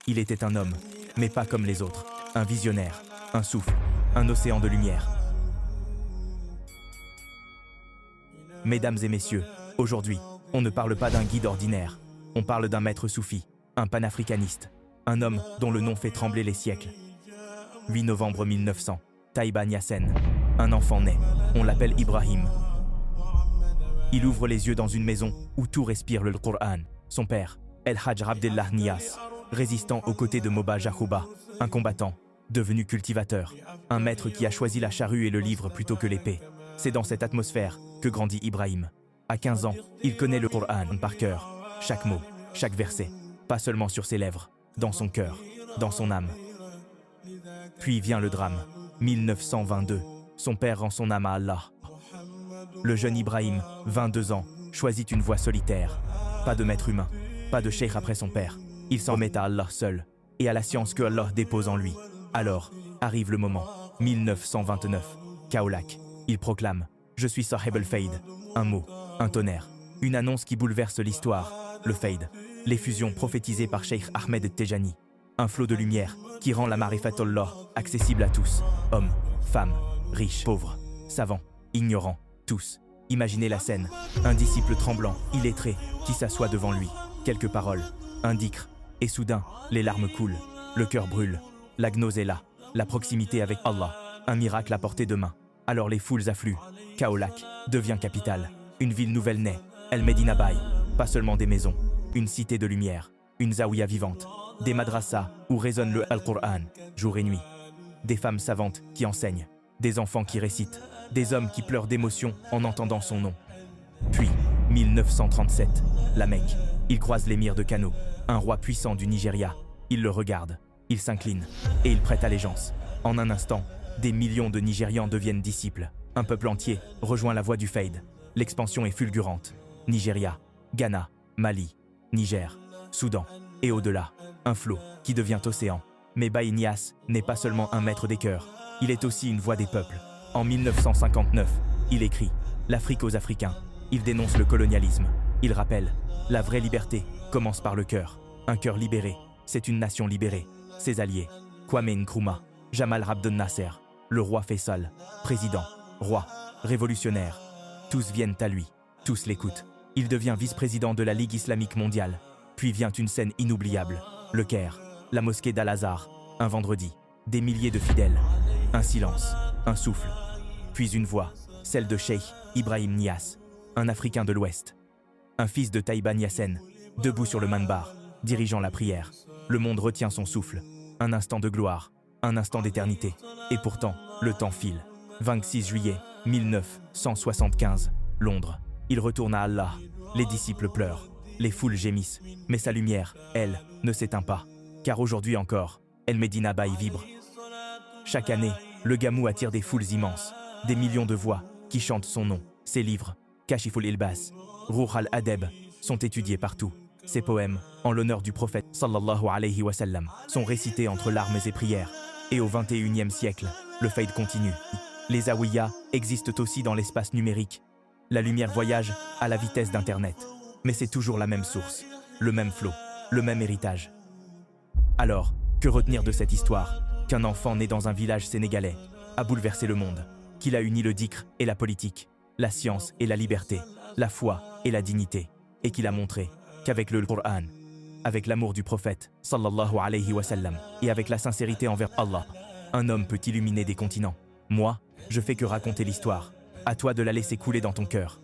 Il était un homme, mais pas comme les autres. Un visionnaire, un souffle, un océan de lumière. Mesdames et messieurs, aujourd'hui, on ne parle pas d'un guide ordinaire. On parle d'un maître soufi, un panafricaniste, un homme dont le nom fait trembler les siècles. 8 novembre 1900, Taïba Niassène. Un enfant naît, on l'appelle Ibrahim. Il ouvre les yeux dans une maison où tout respire le Coran. Son père, El Hadj Abdellah Niass, résistant aux côtés de Moba Jacouba, un combattant, devenu cultivateur, un maître qui a choisi la charrue et le livre plutôt que l'épée. C'est dans cette atmosphère que grandit Ibrahim. À 15 ans, il connaît le Coran par cœur, chaque mot, chaque verset, pas seulement sur ses lèvres, dans son cœur, dans son âme. Puis vient le drame, 1922, son père rend son âme à Allah. Le jeune Ibrahim, 22 ans, choisit une voie solitaire. Pas de maître humain, pas de cheikh après son père. Il s'en met à Allah seul, et à la science que Allah dépose en lui. Alors, arrive le moment, 1929, Kaolack. Il proclame « Je suis Sahib al-Fayd », un mot, un tonnerre, une annonce qui bouleverse l'histoire, le Fayd, l'effusion prophétisée par Cheikh Ahmed Tejani, un flot de lumière qui rend la Marifatullah accessible à tous, hommes, femmes, riches, pauvres, savants, ignorants, tous. Imaginez la scène, un disciple tremblant, illettré, qui s'assoit devant lui, quelques paroles, un dhikr, et soudain, les larmes coulent, le cœur brûle, la gnose est là, la proximité avec Allah, un miracle à portée de main. Alors les foules affluent, Kaolack devient capitale, une ville nouvelle naît, El Medina Baye, pas seulement des maisons, une cité de lumière, une zaouïa vivante, des madrasas où résonne le Al-Qur'an, jour et nuit, des femmes savantes qui enseignent, des enfants qui récitent, des hommes qui pleurent d'émotion en entendant son nom. Puis, 1937, la Mecque, il croise l'émir de Kano, un roi puissant du Nigeria, il le regarde, il s'incline, et il prête allégeance. En un instant, des millions de Nigérians deviennent disciples. Un peuple entier rejoint la voie du Fayd. L'expansion est fulgurante. Nigeria, Ghana, Mali, Niger, Soudan, et au-delà, un flot qui devient océan. Mais Baye Niass n'est pas seulement un maître des cœurs, il est aussi une voix des peuples. En 1959, il écrit « L'Afrique aux Africains ». Il dénonce le colonialisme. Il rappelle « La vraie liberté commence par le cœur. Un cœur libéré, c'est une nation libérée. » Ses alliés, Kwame Nkrumah, Jamal Abdel Nasser, le roi Faisal, président, roi, révolutionnaire. Tous viennent à lui, tous l'écoutent. Il devient vice-président de la Ligue islamique mondiale. Puis vient une scène inoubliable, le Caire, la mosquée d'Al-Azhar, un vendredi, des milliers de fidèles. Un silence, un souffle, puis une voix, celle de Cheikh Ibrahim Niass, un Africain de l'Ouest. Un fils de Taïba Niassène, debout sur le manbar, dirigeant la prière. Le monde retient son souffle, un instant de gloire, un instant d'éternité. Et pourtant, le temps file. 26 juillet 1975, Londres. Il retourne à Allah. Les disciples pleurent, les foules gémissent. Mais sa lumière, elle, ne s'éteint pas. Car aujourd'hui encore, El Medina Baye vibre. Chaque année, le Gamou attire des foules immenses, des millions de voix qui chantent son nom. Ses livres, Kashiful Ilbas, Ruh al-Adeb, sont étudiés partout. Ses poèmes, en l'honneur du prophète sallallahu alayhi wa sallam, sont récités entre larmes et prières. Et au XXIe siècle, le Fayd continue. Les zaouïas existent aussi dans l'espace numérique. La lumière voyage à la vitesse d'Internet. Mais c'est toujours la même source, le même flot, le même héritage. Alors, que retenir de cette histoire? Qu'un enfant né dans un village sénégalais a bouleversé le monde, qu'il a uni le dhikr et la politique, la science et la liberté, la foi et la dignité, et qu'il a montré qu'avec le Coran, avec l'amour du prophète, sallallahu alayhi wa sallam, et avec la sincérité envers Allah, un homme peut illuminer des continents. Moi, je fais que raconter l'histoire. À toi de la laisser couler dans ton cœur.